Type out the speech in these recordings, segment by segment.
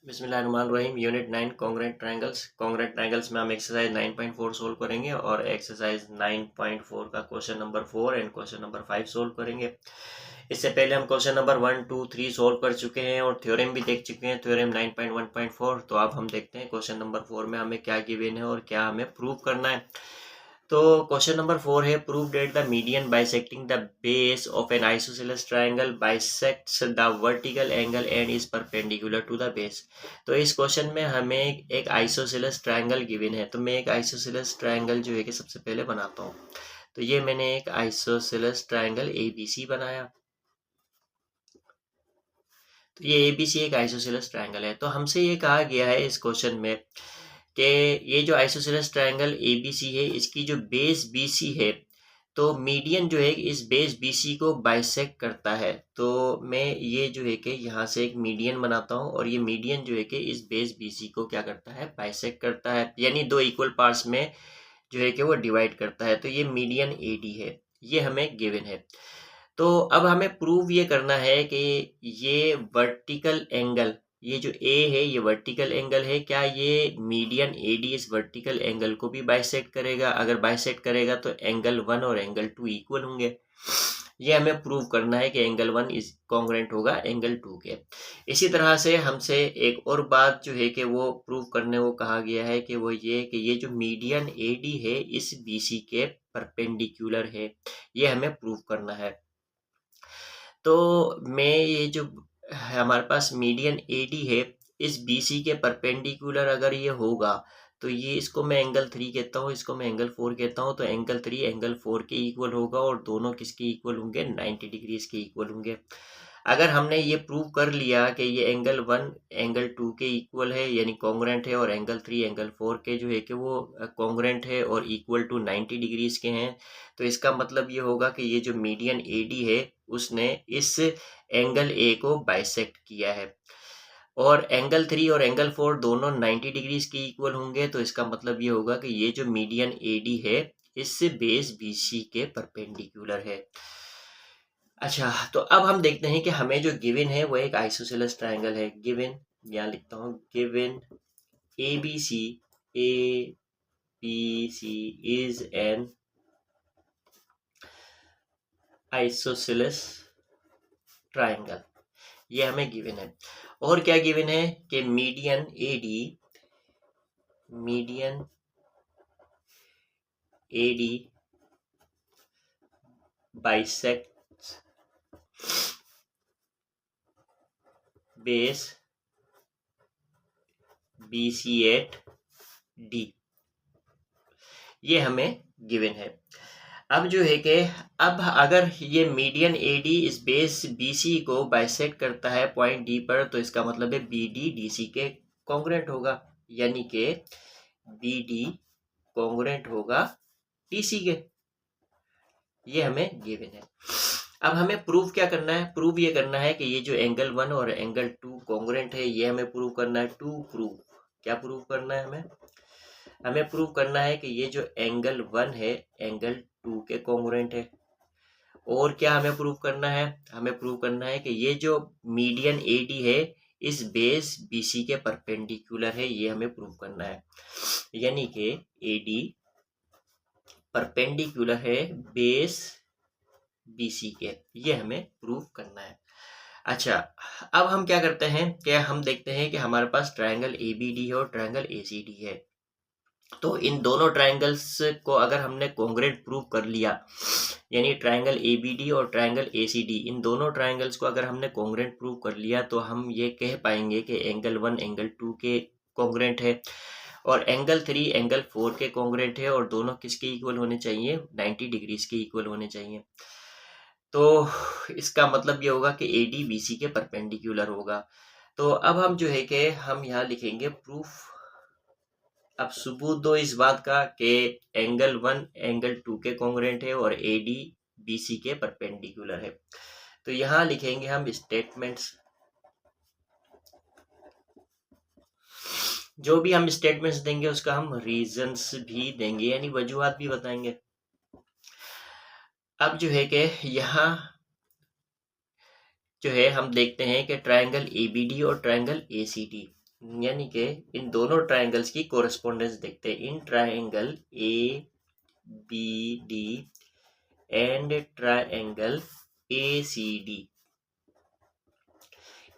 बिस्मिल्लाहिर्रहमानिर्रहीम। Unit 9 congruent triangles में हम एक्सरसाइज 9.4 सोल्व करेंगे और एक्सरसाइज 9.4 का question number 4 and question number 5 solve करेंगे। इससे पहले हम क्वेश्चन नंबर 1, 2, 3 सोल्व कर चुके हैं और थ्योरम भी देख चुके हैं, थ्योरम 9.1.4। तो अब हम देखते हैं क्वेश्चन नंबर 4 में हमें क्या गिवन है और क्या हमें प्रूव करना है। तो क्वेश्चन नंबर 4 है, prove that the median bisecting the base of an isosceles triangle bisects the vertical angle and is perpendicular to the base. तो इस क्वेश्चन में हमें एक आइसोसेलेस ट्रायंगल गिवन है। तो मैं एक आइसोसेलेस ट्रायंगल जो है कि सबसे पहले बनाता हूँ। तो ये मैंने एक आइसोसेलेस ट्रायंगल ABC बनाया। तो ये ABC एक आइसोसेलेस ट्रायंगल है। तो हमसे ये कहा गया है इस क्वेश्चन में कि ये जो आइसोसेलेस ट्रायंगल ABC है, इसकी जो बेस BC है, तो मीडियन जो है इस बेस BC को बाइसेक्ट करता है। तो मैं ये जो है कि यहाँ से एक मीडियन बनाता हूँ और ये मीडियन जो है कि इस बेस BC को क्या करता है, बाइसेक्ट करता है, यानी दो इक्वल पार्ट्स में जो है कि वो डिवाइड करता है। तो ये मीडियन AD है, ये हमें गिवन है। तो अब हमें प्रूव ये करना है कि ये वर्टिकल एंगल, ये जो A है ये वर्टिकल एंगल है, क्या ये मीडियन AD इस वर्टिकल एंगल को भी बाइसेक्ट करेगा। अगर बाइसेक्ट करेगा तो एंगल 1 और एंगल 2 इक्वल होंगे। ये हमें प्रूव करना है कि एंगल 1 इज कॉन्ग्रुएंट होगा एंगल 2 के। इसी तरह से हमसे एक और बात जो है कि वो प्रूव करने को कहा गया है कि वो ये कि ये जो मीडियन AD है इस BC के परपेंडिकुलर है, ये हमें प्रूव करना है। तो मैं ये जो हमारे पास मीडियन AD है इस BC के परपेंडिकुलर अगर ये होगा तो ये इसको मैं एंगल 3 कहता हूँ, इसको मैं एंगल 4 कहता हूँ। तो एंगल 3 एंगल 4 के इक्वल होगा और दोनों किसके इक्वल होंगे, 90 डिग्रीज के इक्वल होंगे। अगर हमने ये प्रूव कर लिया कि ये एंगल 1 एंगल 2 के इक्वल है यानी कॉन्ग्रुएंट है और एंगल 3 एंगल 4 के जो है कि वो कॉन्ग्रुएंट है और इक्वल टू 90 डिग्रीज के हैं, तो इसका मतलब ये होगा कि ये जो मीडियन AD है उसने इस एंगल A को बाइसेक्ट किया है। और एंगल 3 और एंगल 4 दोनों 90 डिग्रीज के इक्वल होंगे, तो इसका मतलब ये होगा कि ये जो मीडियन AD है इससे बेस BC के परपेंडिकुलर है। अच्छा, तो अब हम देखते हैं कि हमें जो गिवन है वो एक आइसोसेलेस ट्रायंगल है। गिवन, यहाँ लिखता हूँ, given ABC is an isosceles triangle, ये हमें गिवन है। और क्या गिवन है कि median AD bisects base BC at D, ये हमें गिवन है। अब जो है कि अब अगर ये मीडियन AD इस बेस BC को बाइसेक्ट करता है पॉइंट D पर, तो इसका मतलब है BD DC के कॉन्ग्रुएंट होगा, यानी कि BD कॉन्ग्रुएंट होगा DC के। ये हमें गिवन है। अब हमें प्रूव क्या करना है, प्रूव ये करना है कि ये जो एंगल 1 और एंगल 2 कॉन्ग्रुएंट है, ये हमें प्रूव करना है। टू प्रूव, क्या प्रूव करना है हमें प्रूव करना है कि ये जो एंगल 1 है एंगल 2 के कॉन्ग्रुएंट है। और क्या हमें प्रूव करना है, हमें प्रूव करना है कि ये जो मीडियन AD है इस बेस BC के परपेंडिकुलर है, ये हमें प्रूव करना है। यानी कि AD परपेंडिकुलर है बेस BC के, ये हमें प्रूव करना है। अच्छा, अब हम क्या करते हैं कि हम देखते हैं कि हमारे पास ट्रायंगल ABD है और ट्रायंगल ACD है। तो इन दोनों ट्रायंगल्स को अगर हमने कॉन्ग्रुएंट प्रूव कर लिया, यानी ट्रायंगल ABD और ट्रायंगल ACD, इन दोनों ट्रायंगल्स को अगर हमने कॉन्ग्रुएंट प्रूव कर लिया, तो हम ये कह पाएंगे कि एंगल 1 एंगल 2 के कॉन्ग्रुएंट है और एंगल 3 एंगल 4 के कॉन्ग्रुएंट है और दोनों किसके इक्वल होने चाहिए, 90 डिग्रीज के इक्वल होने चाहिए। तो इसका मतलब ये होगा कि AD BC के परपेंडिकुलर होगा। तो अब हम जो है कि हम यहाँ लिखेंगे प्रूफ। अब सबूत दो इस बात का कि एंगल 1 एंगल 2 के कॉन्ग्रुएंट है और AD BC के परपेंडिकुलर है। तो यहाँ लिखेंगे हम स्टेटमेंट्स, जो भी हम स्टेटमेंट्स देंगे उसका हम रीजंस भी देंगे, यानी वजूहात भी बताएंगे। अब जो है कि यहाँ जो है हम देखते हैं कि ट्रायंगल ABD और ट्रायंगल ACD, यानी कि इन दोनों ट्राइंगल्स की कोरेस्पोंडेंस देखते हैं। In triangle A B D and triangle A C D,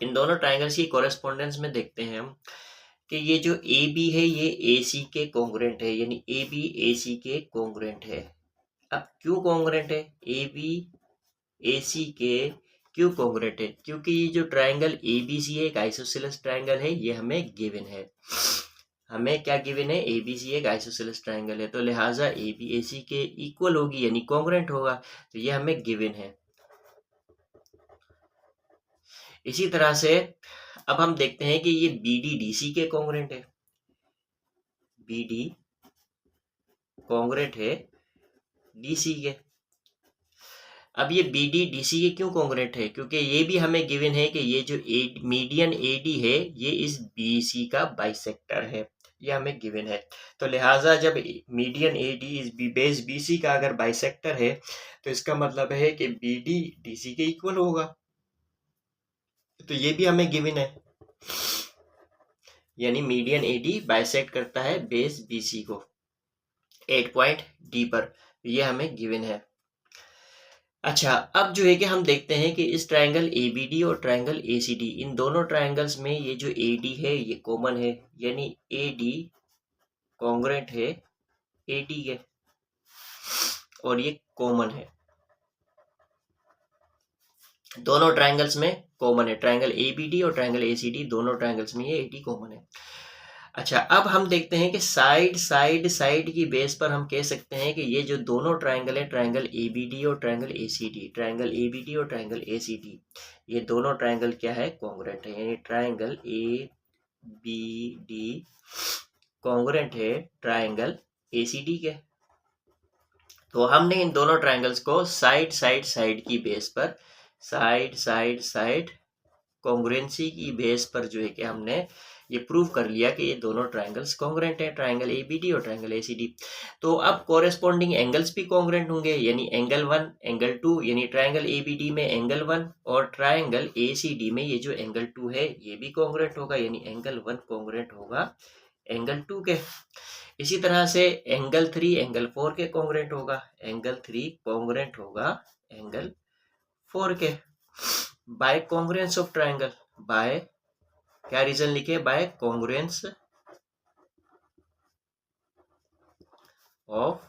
इन दोनों ट्राइंगल्स की कोरेस्पोंडेंस में देखते हैं हम कि ये जो ए बी है ये ए सी के कॉन्ग्रुएंट है, यानी ए बी ए सी के कॉन्ग्रुएंट है। अब क्यों कॉन्ग्रुएंट है? ए बी ए सी के क्यों कॉन्ग्रुएंट है? क्योंकि ये जो ट्राइंगल ए बी सी है एक आइसोसेलेस ट्राइंगल है, ये हमें गिवन है। हमें क्या गिवन है? ए बी सी एक आइसोसेलेस ट्राइंगल है, तो लिहाजा ए बी ए सी के इक्वल होगी यानी कॉन्ग्रुएंट होगा, तो ये हमें गिवन है। इसी तरह से अब हम देखते हैं कि ये बी डी डी सी के कॉन्ग्रुएंट है, बी डी कॉन्ग्रुएंट है डी सी के। अब ये बी डी डी सी के क्यों कॉन्ग्रुएंट है? क्योंकि ये भी हमें गिवन है कि ये जो मीडियन ए डी है ये इस बी सी का बाइसेक्टर है, ये हमें गिवन है। तो लिहाजा जब मीडियन ए डी इस बेस बी सी का अगर बाइसेक्टर है तो इसका मतलब है कि बी डी डी सी के इक्वल होगा, तो ये भी हमें गिवन है, यानी मीडियन ए डी बाइसेक्ट करता है बेस बी सी को 8 पॉइंट डी पर, ये हमें गिवन है। अच्छा, अब जो है कि हम देखते हैं कि इस ट्रायंगल ए बी डी और ट्रायंगल ए सी डी, इन दोनों ट्रायंगल्स में ये जो ए डी है ये कॉमन है, यानी ए डी कॉन्ग्रुएंट है ए डी के, और ये कॉमन है, दोनों ट्रायंगल्स में कॉमन है। ट्रायंगल ए बी डी और ट्रायंगल ए सी डी दोनों ट्रायंगल्स में ये ए डी कॉमन है। अच्छा, अब हम देखते हैं कि साइड साइड साइड की बेस पर हम कह सकते हैं कि ये जो दोनों ट्रायंगल है, ट्रायंगल ए बी डी और triangle A C D, triangle A B D और ट्रायंगल ए सी डी, ये दोनों ट्रायंगल क्या है? कॉन्ग्रुएंट है, यानी triangle A B D congruent है ट्रायंगल ए सी डी के। तो हमने इन दोनों ट्रायंगल्स को साइड साइड साइड की बेस पर, साइड साइड साइड कॉन्ग्रुएंसी की बेस पर जो है कि हमने ये प्रूव कर लिया कि ये दोनों ट्रायंगल्स कॉन्ग्रुएंट है, ट्रायंगल ए बी डी और ट्रायंगल ए सी डी। तो अब कोरेस्पोंडिंग एंगल्स भी कॉन्ग्रुएंट होंगे, यानी एंगल 1 एंगल 2, यानी ट्रायंगल ए बी डी में एंगल 1 और ट्रायंगल ए सी डी में ये जो एंगल 2 है ये भी कॉन्ग्रुएंट होगा, यानी एंगल 1 कॉन्ग्रुएंट होगा एंगल 2 के। इसी तरह से एंगल 3 एंगल 4 के कॉन्ग्रुएंट होगा, एंगल 3 कॉन्ग्रुएंट होगा एंगल 4 के, by congruence of triangle, by क्या रीजन लिखे? बाय कॉन्ग्रुएंस ऑफ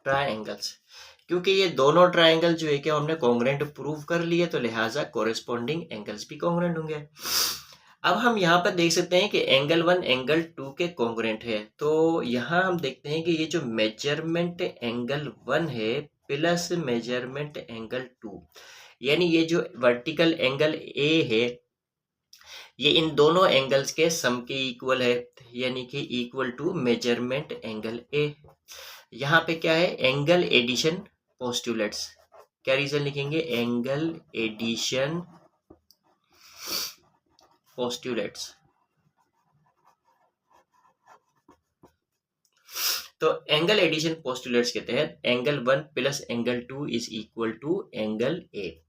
ट्रायंगल्स, क्योंकि ये दोनों ट्रायंगल जो है कि हमने कॉन्ग्रुएंट प्रूव कर लिए, तो लिहाजा कोरेस्पोंडिंग एंगल्स भी कॉन्ग्रुएंट होंगे। अब हम यहाँ पर देख सकते हैं कि एंगल 1 एंगल 2 के कॉन्ग्रुएंट है, तो यहाँ हम देखते हैं कि ये जो मेजरमेंट एंगल 1 है प्लस मेजरमेंट एंगल 2, यानी ये जो वर्टिकल एंगल ए है ये इन दोनों एंगल्स के सम के इक्वल है, यानी कि equal to measurement angle A. यहाँ पे क्या है? एंगल एडिशन पोस्टुलेट्स, क्या रीजन लिखेंगे? Angle addition postulates. तो एंगल एडिशन पोस्टुलेट्स के तहत angle 1 plus angle 2 is equal to angle A.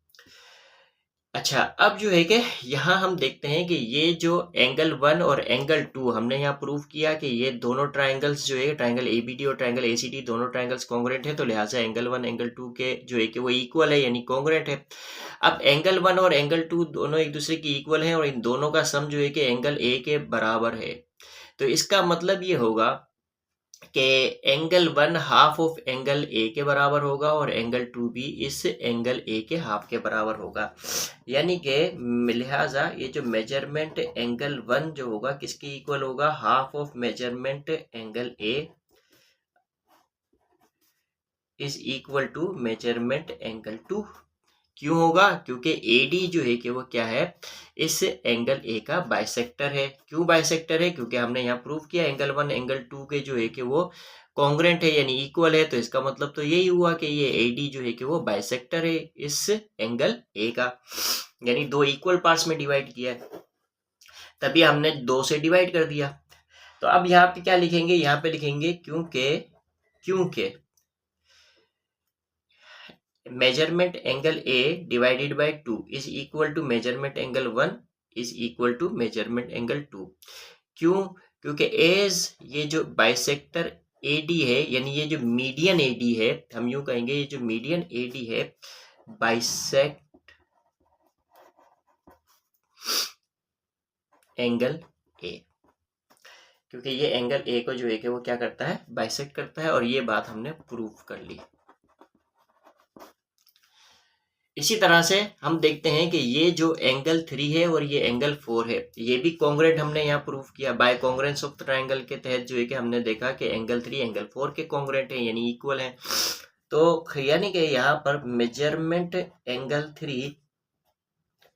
अच्छा, अब जो है कि यहाँ हम देखते हैं कि ये जो एंगल 1 और एंगल 2 हमने यहाँ प्रूव किया कि ये दोनों ट्रायंगल्स जो है ट्रायंगल ए बी डी और ट्रायंगल ए सी डी दोनों ट्रायंगल्स कॉन्ग्रुएंट है, तो लिहाजा एंगल 1 एंगल 2 के जो है कि वो इक्वल है, यानी कॉन्ग्रुएंट है। अब एंगल 1 और एंगल 2 दोनों एक दूसरे की इक्वल है और इन दोनों का सम जो है कि एंगल ए के बराबर है, तो इसका मतलब ये होगा कि angle 1 half of angle A के बराबर होगा और एंगल 2 भी इस एंगल ए के हाफ के बराबर होगा, यानी कि लिहाजा ये जो मेजरमेंट एंगल 1 जो होगा किसके इक्वल होगा? Half of measurement angle A is equal to measurement angle 2। क्यों होगा? क्योंकि AD जो है कि वो क्या है? इस एंगल A का बाइसेक्टर है। क्यों बाइसेक्टर है? क्योंकि हमने यहाँ प्रूव किया एंगल 1 एंगल 2 के जो है कि वो कॉन्ग्रुएंट है, यानी इक्वल है, तो इसका मतलब तो यही हुआ कि ये AD जो है कि वो बाइसेक्टर है इस एंगल A का, यानी दो इक्वल पार्ट्स में डिवाइड किया है, तभी हमने 2 से डिवाइड कर दिया। तो अब यहाँ पे क्या लिखेंगे? यहाँ पे लिखेंगे क्योंकि measurement angle A divided by 2 is equal to measurement angle 1 is equal to measurement angle 2। क्यों? क्योंकि एज ये जो बाइसेक्टर एडी है, यानी ये जो मीडियन एडी है, हम यूं कहेंगे ये जो मीडियन एडी है बाइसेक्ट एंगल ए, क्योंकि ये एंगल ए को जो है कि वो क्या करता है, बाइसेक्ट करता है, और ये बात हमने प्रूव कर ली। इसी तरह से हम देखते हैं कि ये जो एंगल 3 है और ये एंगल 4 है, ये भी कॉन्ग्रुएंट हमने यहाँ प्रूव किया बाय कॉन्ग्रुएंस ऑफ ट्रायंगल के तहत, जो है कि हमने देखा कि एंगल 3 एंगल 4 के कॉन्ग्रुएंट है, यानी इक्वल है। तो यानी कि यहाँ पर measurement angle 3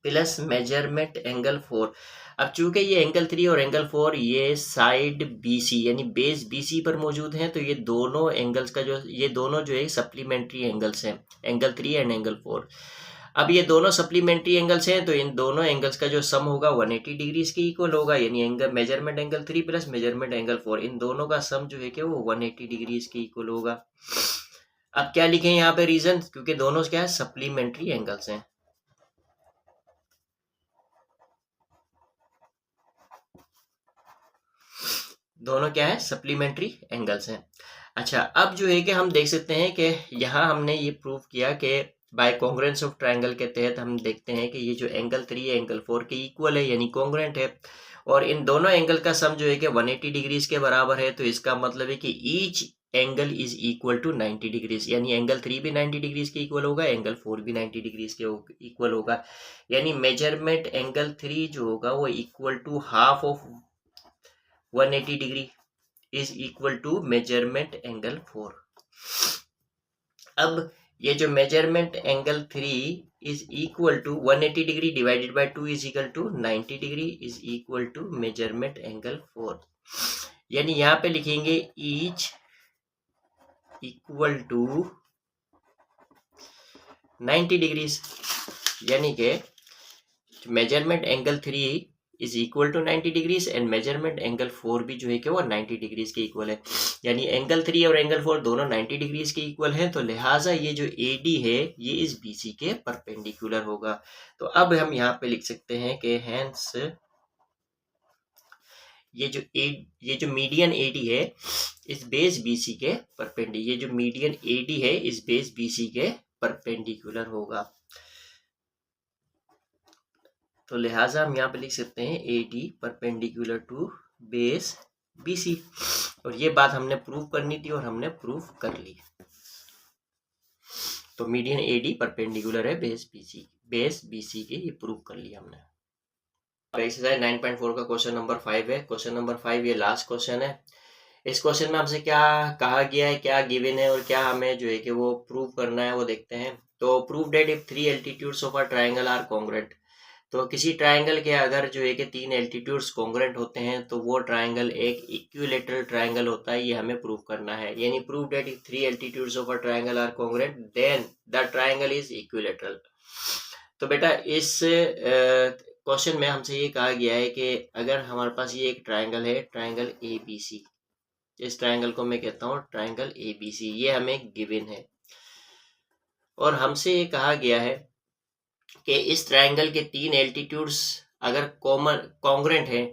plus measurement angle 4, अब चूंकि ये एंगल 3 और एंगल 4 ये साइड BC यानी बेस BC पर मौजूद हैं, तो ये दोनों एंगल्स का ये दोनों जो है सप्लीमेंट्री एंगल्स हैं, एंगल 3 एंड एंगल 4। अब ये दोनों सप्लीमेंट्री एंगल्स हैं, तो इन दोनों एंगल्स का जो सम होगा 180 डिग्रीज के इक्वल होगा, यानी angle measurement angle 3 plus measurement angle 4, इन दोनों का सम जो है कि वो 180 डिग्रीज के इक्वल होगा। अब क्या लिखें यहाँ पे रीजन, क्योंकि दोनों क्या है, सप्लीमेंट्री एंगल्स हैं। दोनों क्या है, सप्लीमेंट्री एंगल्स हैं। अच्छा, अब जो है कि हम देख सकते हैं कि यहाँ हमने ये प्रूव किया कि बाय कॉन्ग्रुएंस ऑफ ट्रायंगल के तहत हम देखते हैं कि ये जो एंगल 3 है एंगल 4 के इक्वल है, यानी कॉन्ग्रुएंट है, और इन दोनों एंगल का सम जो है कि 180 डिग्रीज के बराबर है। तो इसका मतलब है कि each angle is equal to 90 degrees, यानी एंगल 3 भी 90 डिग्रीज के इक्वल होगा, एंगल 4 भी 90 डिग्रीज के इक्वल होगा, यानी मेजरमेंट एंगल 3 जो होगा वो equal to half of 180 degree is equal to measurement angle 4। अब ये जो measurement angle 3 is equal to 180 degree divided by 2 is equal to 90 degree is equal to measurement angle 4, यानी यहाँ पे लिखेंगे ईच इक्वल टू 90 डिग्रीज, यानी कि measurement angle 3 is equal to 90 degrees and measurement angle 4 भी जो है कि वो 90 डिग्रीज के इक्वल है, यानी एंगल 3 और एंगल 4 दोनों 90 डिग्रीज के इक्वल हैं। तो लिहाजा ये जो AD है ये इस BC के परपेंडिकुलर होगा। तो अब हम यहाँ पे लिख सकते हैं कि हेंस ये जो मीडियन AD है इस बेस BC के परपेंडिकुलर, ये जो मीडियन AD है इस बेस BC के परपेंडिकुलर होगा। तो लिहाजा हम यहाँ पे लिख सकते हैं AD perpendicular to base BC, और ये बात हमने प्रूव करनी थी और हमने प्रूव कर ली। तो मीडियन AD परपेंडिकुलर है बेस BC के, ये प्रूव कर लिया हमने। एक्सरसाइज 9.4 का क्वेश्चन नंबर 5 है। क्वेश्चन नंबर 5 ये लास्ट क्वेश्चन है। इस क्वेश्चन में हमसे क्या कहा गया है, क्या गिवन है और क्या हमें जो है कि वो प्रूव करना है वो देखते हैं। तो prove that if 3 altitudes of a triangle are congruent, तो किसी ट्रायंगल के अगर जो है कि 3 एल्टीट्यूड्स कॉन्ग्रुएंट होते हैं तो वो ट्रायंगल एक इक्विलैटरल ट्रायंगल होता है, ये हमें प्रूव करना है। यानी prove that if 3 altitudes of a triangle are congruent then the triangle is equilateral. तो बेटा इस क्वेश्चन में हमसे ये कहा गया है कि अगर हमारे पास ये एक ट्रायंगल है, ट्रायंगल ABC, इस ट्रायंगल को मैं कहता हूँ ट्रायंगल ABC, ये हमें गिवन है, और हमसे ये कहा गया है कि इस ट्रायंगल के 3 एल्टीट्यूड्स अगर कॉन्ग्रुएंट हैं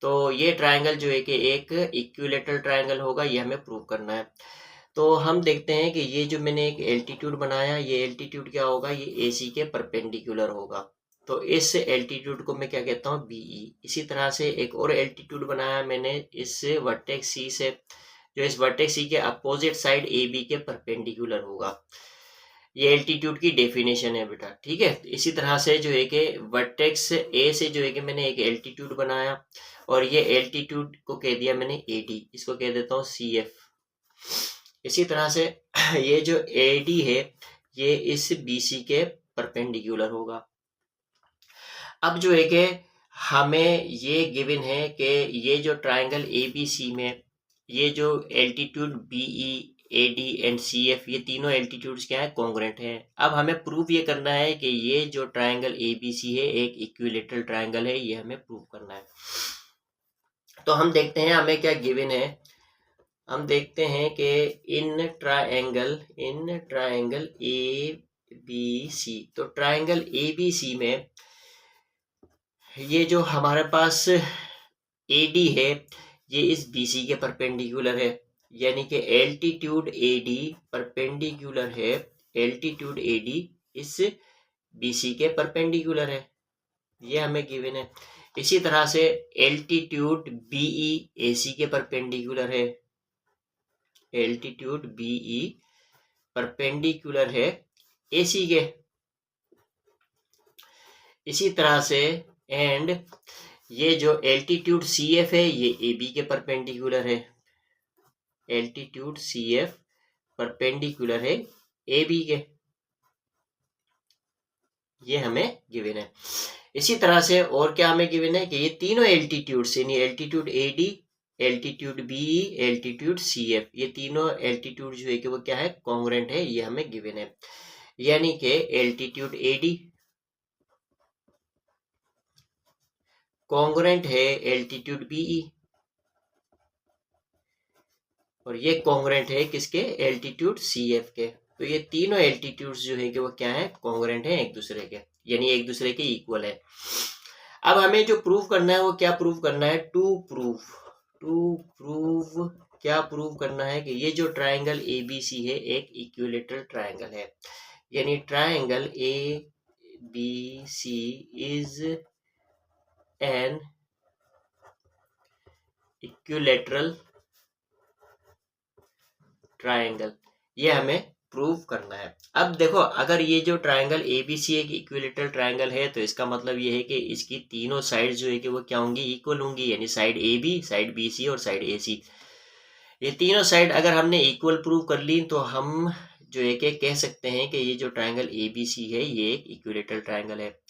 तो ये ट्रायंगल जो है कि एक इक्विलैटरल ट्रायंगल होगा, ये हमें प्रूव करना है। तो हम देखते हैं कि ये जो मैंने एक एल्टीट्यूड बनाया, ये एल्टीट्यूड क्या होगा, ये AC के परपेंडिकुलर होगा। तो इस एल्टीट्यूड को मैं क्या कहता हूँ, BE। इसी तरह से एक और एल्टीट्यूड बनाया मैंने इस वर्टेक्स C से, जो इस वर्टेक्स C के अपोजिट साइड AB के परपेंडिकुलर होगा। ये एल्टीट्यूड की डेफिनेशन है बेटा, ठीक है। इसी तरह से जो है कि वर्टेक्स A से जो है कि मैंने एक एल्टीट्यूड बनाया, और ये एल्टीट्यूड को कह दिया मैंने AD, इसको कह देता हूँ CF। इसी तरह से ये जो AD है ये इस BC के परपेंडिकुलर होगा। अब जो है कि हमें ये गिवन है कि ये जो ट्रायंगल ABC में ये जो altitude BE, AD and CF, ये तीनों एल्टीट्यूड्स क्या है, कॉन्ग्रुएंट हैं। अब हमें प्रूव ये करना है कि ये जो ट्रायंगल ABC है एक इक्विलैटरल ट्रायंगल है, ये हमें प्रूव करना है। तो हम देखते हैं हमें क्या गिवन है। हम देखते हैं कि इन ट्रायंगल ABC, तो ट्रायंगल ABC में ये जो हमारे पास AD है ये इस BC के परपेंडिकुलर है, यानी कि एल्टीट्यूड AD परपेंडिकुलर है, एल्टीट्यूड AD इस BC के परपेंडिकुलर है, ये हमें गिवन है। इसी तरह से एल्टीट्यूड BE AC के परपेंडिकुलर है, एल्टीट्यूड BE परपेंडिकुलर है AC के। इसी तरह से एंड ये जो एल्टीट्यूड CF है ये AB के परपेंडिकुलर है, एल्टीट्यूड CF परपेंडिकुलर है AB के, ये हमें गिवन है। इसी तरह से और क्या हमें गिवन है कि ये तीनों एल्टीट्यूड्स यानी altitude AD, altitude BE, altitude CF, ये तीनों एल्टीट्यूड जो है कि वो क्या है, कॉन्ग्रुएंट है, ये हमें गिवन है। यानी कि एल्टीट्यूड AD कॉन्ग्रुएंट है एल्टीट्यूड BE और ये कॉन्ग्रुएंट है किसके, एल्टीट्यूड CF के। तो ये तीनों एल्टीट्यूड्स जो है कि वो क्या है, कॉन्ग्रुएंट है एक दूसरे के, यानी एक दूसरे के इक्वल है। अब हमें जो प्रूव करना है वो क्या प्रूव करना है, टू प्रूव क्या प्रूव करना है कि ये जो ट्रायंगल ABC है एक इक्विलेटरल ट्रायंगल है, यानी triangle ABC is an equilateral triangle, ये हमें प्रूव करना है। अब देखो अगर ये जो ट्रायंगल ABC एक इक्विलेटरल ट्रायंगल है तो इसका मतलब ये है कि इसकी तीनों साइड जो है कि वो क्या होंगी, इक्वल होंगी, यानी साइड AB, साइड BC और साइड AC, ये तीनों साइड अगर हमने इक्वल प्रूव कर ली तो हम जो है कि कह सकते हैं कि ये जो ट्रायंगल ABC है ये एक इक्विलेटरल ट्रायंगल है।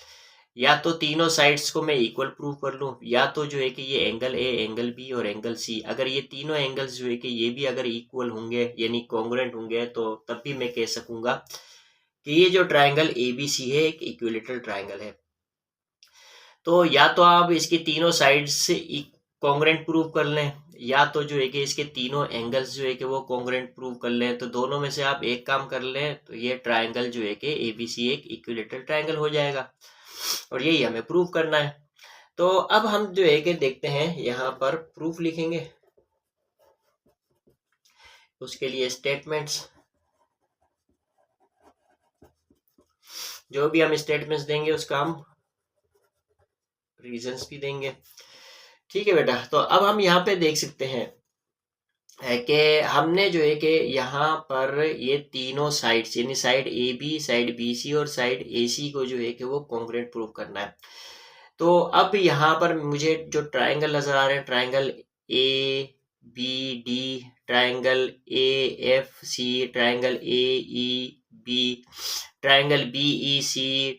या तो तीनों साइड्स को मैं इक्वल प्रूव कर लूं, या तो जो है कि ये एंगल A, एंगल B और एंगल C, अगर ये तीनों एंगल्स जो है कि ये भी अगर इक्वल होंगे यानी कॉन्ग्रुएंट होंगे तो तब भी मैं कह सकूंगा कि ये जो ट्रायंगल ABC है एक इक्विलेटरल ट्रायंगल है। तो या तो आप इसकी तीनों साइड्स से कॉन्ग्रुएंट प्रूव कर लें, या तो जो है कि इसके तीनों एंगल्स जो है कि वो कॉन्ग्रुएंट प्रूव कर लें, तो दोनों में से आप एक काम कर लें तो ये ट्रायंगल जो है कि ABC एक इक्विलेटरल ट्रायंगल हो जाएगा और यही हमें प्रूव करना है। तो अब हम जो है कि देखते हैं यहाँ पर प्रूफ लिखेंगे, उसके लिए स्टेटमेंट्स, जो भी हम स्टेटमेंट्स देंगे उसका हम रीजंस भी देंगे। ठीक है बेटा, तो अब हम यहाँ पे देख सकते हैं है कि हमने जो है कि यहाँ पर ये तीनों साइड्स यानी साइड AB, साइड BC और साइड AC को जो है कि वो कॉन्ग्रुएंट प्रूव करना है। तो अब यहाँ पर मुझे जो ट्रायंगल नजर आ रहे हैं, triangle ABD, triangle AFC, triangle AEB, triangle BEC,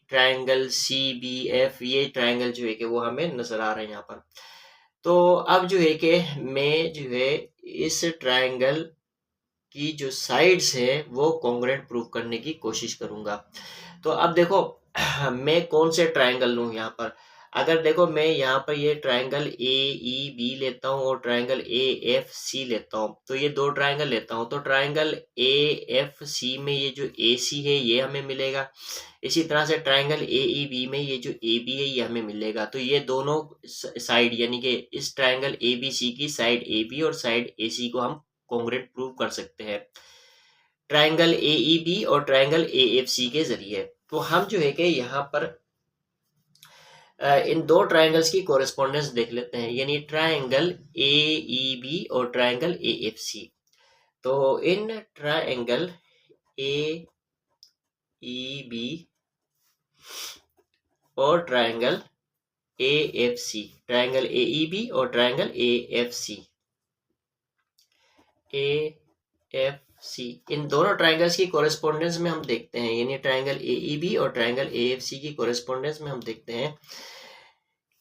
triangle CBF, ये ट्रायंगल जो है कि वो हमें नजर आ रहे हैं यहाँ पर। तो अब जो है कि मैं जो है इस ट्रायंगल की जो साइड्स है वो कॉन्ग्रुएंट प्रूव करने की कोशिश करूंगा। तो अब देखो मैं कौन से ट्रायंगल लूं यहाँ पर, अगर देखो मैं यहाँ पर ये ट्रायंगल AEB लेता हूँ और ट्रायंगल AFC लेता हूँ, तो ये दो ट्रायंगल लेता हूँ, तो ट्रायंगल AFC में ये जो AC है ये हमें मिलेगा, इसी तरह से ट्रायंगल AEB में ये जो AB है ये हमें मिलेगा। तो ये दोनों साइड यानी कि इस ट्रायंगल ABC की साइड AB और साइड AC को हम कॉन्ग्रुएंट प्रूव कर सकते हैं ट्रायंगल AEB और ट्रायंगल AFC के जरिए। तो हम जो है कि यहाँ पर इन दो ट्रायंगल्स की कोरेस्पोंडेंस देख लेते हैं, यानी ट्रायंगल AEB और ट्रायंगल AFC। तो इन ट्रायंगल AEB और ट्रायंगल AFC, ट्रायंगल AEB और ट्रायंगल AFC, इन दोनों ट्रायंगल्स की कोरेस्पोंडेंस में हम देखते हैं, यानी ट्रायंगल AEB और ट्रायंगल AFC की कोरेस्पोंडेंस में हम देखते हैं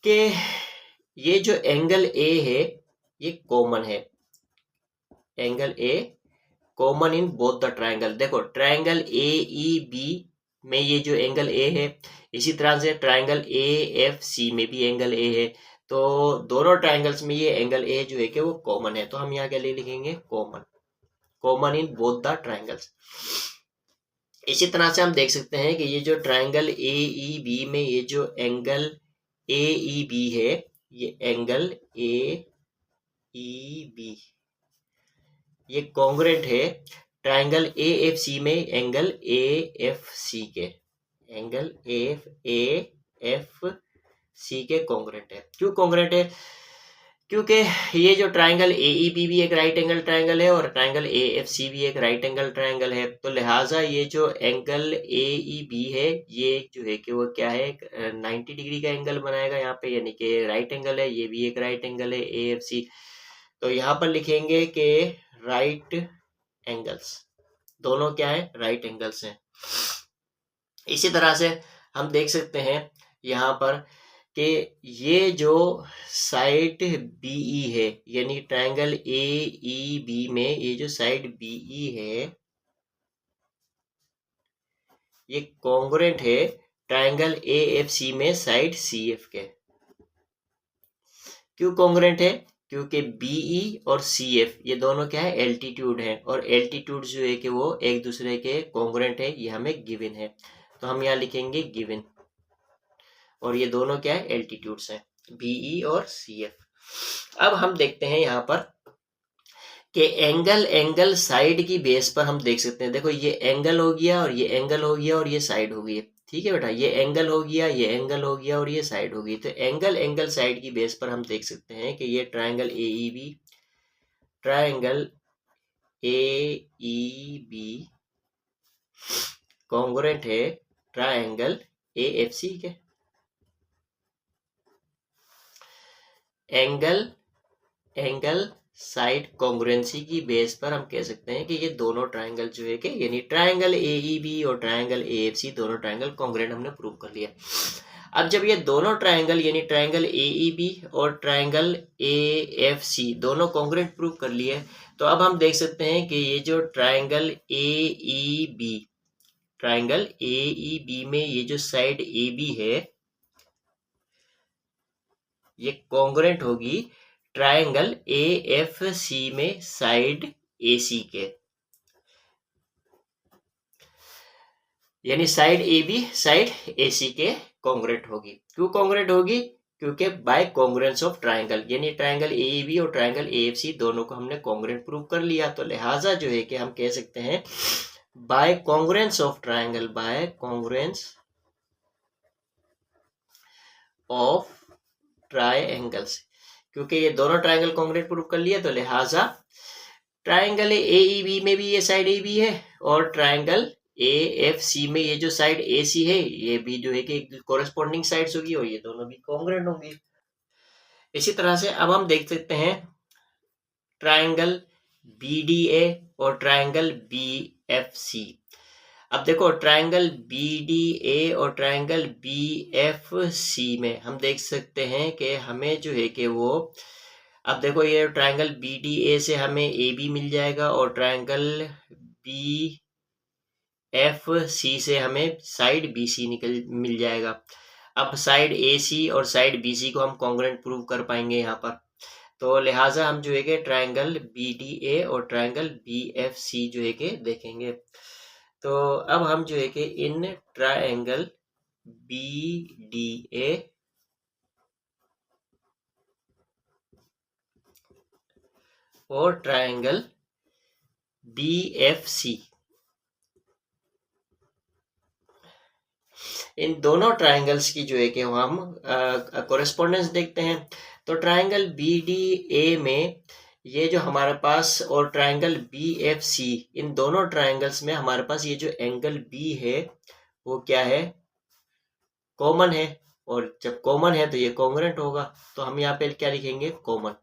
कि ये जो एंगल A है ये कॉमन है, angle A common in both the triangle. देखो ट्रायंगल AEB में ये जो एंगल A है, इसी तरह से ट्रायंगल AFC में भी एंगल A है, तो दोनों ट्रायंगल्स में ये एंगल A जो है कि वो कॉमन है। तो हम यहाँ क्या ले लिखेंगे, common in both the triangles. इसी तरह से हम देख सकते हैं कि ये जो ट्रायंगल AEB में ये जो एंगल AEB है, ये एंगल AEB ये कॉन्ग्रेंट है ट्रायंगल AFC में एंगल AFC के, एंगल AFC के कॉन्ग्रेंट है। क्यों कॉन्ग्रेंट है? क्योंकि ये जो ट्रायंगल AEB भी एक राइट एंगल ट्रायंगल है और ट्रायंगल AFC भी एक राइट एंगल ट्रायंगल है, तो लिहाजा ये जो एंगल AEB है ये जो है कि वो क्या है, 90 डिग्री का एंगल बनाएगा यहाँ पे, यानी कि राइट एंगल है, ये भी एक राइट एंगल है AFC। तो यहाँ पर लिखेंगे कि राइट एंगल्स, दोनों क्या है, राइट एंगल्स हैं। इसी तरह से हम देख सकते हैं यहाँ पर कि ये जो साइड BE है, यानी ट्रायंगल AEB में ये जो साइड BE है ये कॉन्ग्रुएंट है ट्रायंगल AFC में साइड CF के। क्यों कॉन्ग्रुएंट है? क्योंकि BE और CF ये दोनों क्या है, एल्टीट्यूड है, और एल्टीट्यूड जो है कि वो एक दूसरे के कॉन्ग्रुएंट है, ये हमें गिवन है, तो हम यहाँ लिखेंगे गिवन, और ये दोनों क्या है, एल्टीट्यूड्स हैं, BE और CF। अब हम देखते हैं यहाँ पर कि एंगल साइड की बेस पर हम देख सकते हैं, देखो ये एंगल हो गया और ये एंगल हो गया और ये साइड हो गई, ठीक है बेटा, ये एंगल हो गया, ये एंगल हो गया और ये साइड हो गई। तो एंगल साइड की बेस पर हम देख सकते हैं कि ये ट्रायंगल AEB कॉन्ग्रुएंट है ट्रायंगल AFC के। एंगल साइड कॉन्ग्रुएंसी की बेस पर हम कह सकते हैं कि ये दोनों ट्रायंगल जो है कि यानी ट्रायंगल AEB और ट्रायंगल AFC दोनों ट्रायंगल कॉन्ग्रुएंट हमने प्रूव कर लिया। अब जब ये दोनों ट्रायंगल यानी ट्रायंगल AEB और ट्रायंगल AFC दोनों कॉन्ग्रुएंट प्रूव कर लिए, तो अब हम देख सकते हैं कि ये जो ट्रायंगल AEB में ये जो साइड AB है ये कॉन्ग्रुएंट होगी ट्रायंगल AFC में साइड AC के, यानी साइड AB साइड AC के कॉन्ग्रुएंट होगी। क्यों कॉन्ग्रुएंट होगी? क्योंकि बाय कॉन्ग्रुएंस ऑफ ट्रायंगल, यानी ट्रायंगल AEB और ट्रायंगल AFC दोनों को हमने कॉन्ग्रुएंट प्रूव कर लिया, तो लिहाजा जो है कि हम कह सकते हैं by congruence of triangle, by congruence of triangles, क्योंकि ये दोनों ट्रायंगल कॉन्ग्रुएंट प्रूव कर लिया, तो लिहाजा ट्रायंगल AEB में भी ये साइड AB है और ट्रायंगल AFC में ये जो साइड AC है ये भी जो है कि कोरेस्पोंडिंग साइड्स होगी और ये दोनों भी कॉन्ग्रुएंट होंगी। इसी तरह से अब हम देख सकते हैं ट्रायंगल BDA और ट्रायंगल BFC। अब देखो ट्रायंगल BDA और ट्रायंगल BFC में हम देख सकते हैं कि हमें जो है कि वो, अब देखो ये ट्रायंगल BDA से हमें AB मिल जाएगा और ट्रायंगल BFC से हमें साइड BC मिल जाएगा। अब साइड AC और साइड BC को हम कॉन्ग्रुएंट प्रूव कर पाएंगे यहाँ पर, तो लिहाजा हम जो है कि ट्रायंगल BDA और ट्रायंगल BFC जो है कि देखेंगे। तो अब हम जो है कि इन ट्रायंगल BDA और ट्रायंगल BFC इन दोनों ट्रायंगल्स की जो है कि हम कोरेस्पोंडेंस देखते हैं। तो ट्रायंगल BDA में ये जो हमारे पास और ट्रायंगल BFC इन दोनों ट्रायंगल्स में हमारे पास ये जो एंगल B है वो क्या है, कॉमन है, और जब कॉमन है तो ये कॉन्ग्रुएंट होगा, तो हम यहाँ पे क्या लिखेंगे, कॉमन।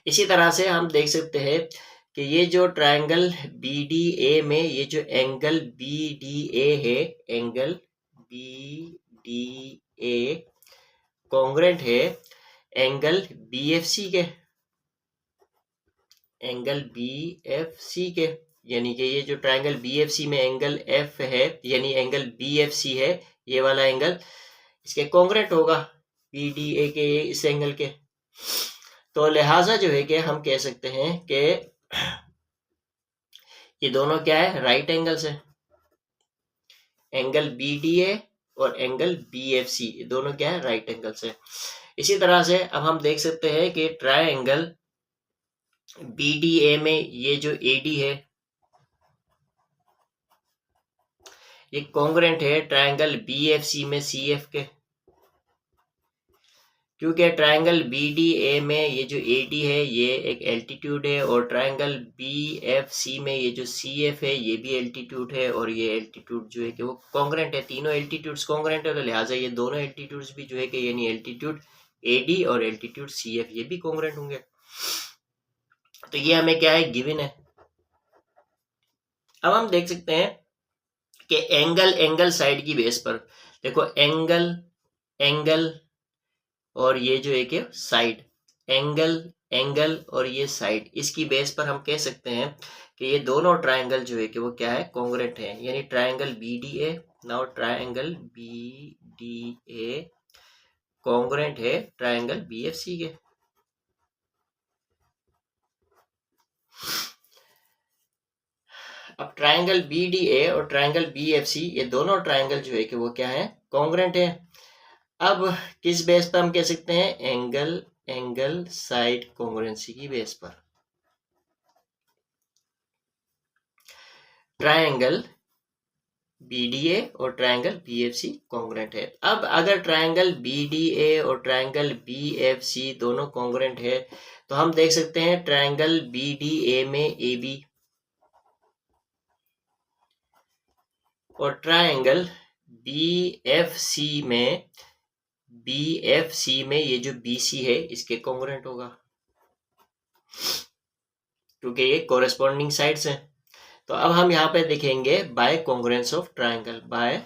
इसी तरह से हम देख सकते हैं कि ये जो ट्रायंगल BDA में ये जो एंगल BDA है, एंगल BDA कॉन्ग्रुएंट है एंगल BFC के, एंगल BFC के, यानी कि ये जो ट्रायंगल BFC में एंगल F है यानी एंगल BFC है, ये वाला एंगल इसके कॉन्ग्रुएंट होगा BDA के इस एंगल के। तो लिहाजा जो है कि हम कह सकते हैं कि ये दोनों क्या है, राइट एंगल्स है। एंगल BDA और एंगल BFC, दोनों क्या है, राइट एंगल्स है। इसी तरह से अब हम देख सकते हैं कि ट्रायंगल BDA में ये जो AD है ये कॉन्ग्रेंट है ट्रायंगल BFC में CF के, क्योंकि ट्रायंगल BDA में ये जो AD है ये एक एल्टीट्यूड है और ट्रायंगल BFC में ये जो CF है ये भी एल्टीट्यूड है और ये एल्टीट्यूड जो है कि वो कॉन्ग्रेंट है, तीनों एल्टीट्यूड्स कॉन्ग्रेंट है, तो लिहाजा ये दोनों एल्टीट्यूड्स भी जो है कि यानी एल्टीट्यूड AD और एल्टीट्यूड CF ये भी कॉन्ग्रेंट होंगे। तो ये हमें क्या है, गिवन है। अब हम देख सकते हैं कि एंगल साइड की बेस पर देखो, एंगल और ये जो एक है साइड, एंगल और ये साइड, इसकी बेस पर हम कह सकते हैं कि ये दोनों ट्रायंगल जो है कि वो क्या है, कॉन्ग्रेंट है। यानी triangle BDA, now triangle BDA congruent है ट्रायंगल BFC के। अब ट्रायंगल BDA और ट्रायंगल BFC ये दोनों ट्रायंगल जो है कि वो क्या है, कॉन्ग्रेंट है। अब किस बेस पर हम कह सकते हैं, एंगल साइड कॉन्ग्रुएंसी की बेस पर ट्रायंगल BDA और ट्रायंगल BFC कॉन्ग्रुएंट है। अब अगर ट्रायंगल BDA और ट्रायंगल BFC दोनों कॉन्ग्रुएंट है तो हम देख सकते हैं ट्रायंगल BDA में AB और ट्रायंगल BFC में ये जो BC है इसके कॉन्ग्रुएंट होगा, क्योंकि ये कोरेस्पॉन्डिंग साइड्स हैं। तो अब हम यहाँ पे देखेंगे by congruence of triangle, by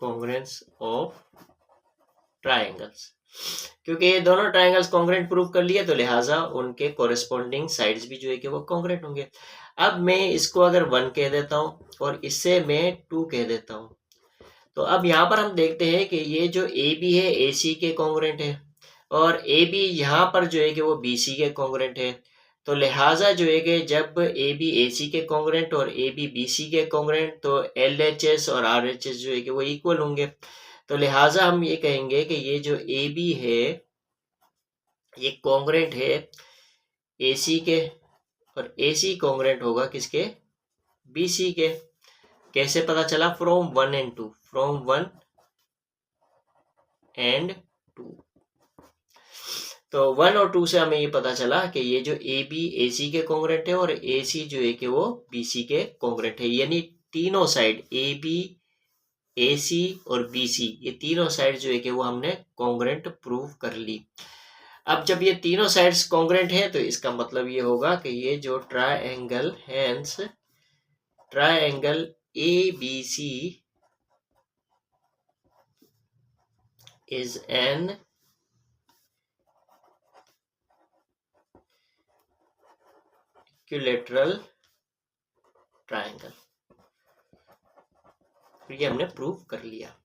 congruence of triangles, क्योंकि ये दोनों ट्रायंगल्स कॉन्ग्रुएंट प्रूव कर लिए तो लिहाजा उनके कोरेस्पॉन्डिंग साइड्स भी जो है कि वो कॉन्ग्रुएंट होंगे। अब मैं इसको अगर 1 कह देता हूँ और इससे मैं 2 कह देता हूँ, तो अब यहाँ पर हम देखते हैं कि ये जो AB है AC के कॉन्ग्रुएंट है और AB यहाँ पर जो है कि वो BC के कॉन्ग्रुएंट है। तो लिहाजा जो है कि जब AB AC के कॉन्ग्रुएंट और AB BC के कॉन्ग्रुएंट तो LHS और RHS जो है कि वो इक्वल होंगे। तो लिहाजा हम ये कहेंगे कि ये जो AB है ये कॉन्ग्रुएंट है AC के और AC कॉन्ग्रुएंट होगा किसके, BC के। कैसे पता चला, फ्रॉम 1 and 2, फ्रॉम 1 and 2। तो 1 और 2 से हमें ये पता चला कि ये जो AB AC के कॉन्ग्रुएंट है और AC जो है कि वो BC के कॉन्ग्रुएंट है। यानी तीनों साइड AB AC और BC ये तीनों साइड जो है कि वो हमने कॉन्ग्रुएंट प्रूव कर ली। अब जब ये तीनों साइड्स कॉन्ग्रुएंट है तो इसका मतलब ये होगा कि ये जो triangle hence triangle ABC is an equilateral triangle, ये हमने प्रूव कर लिया।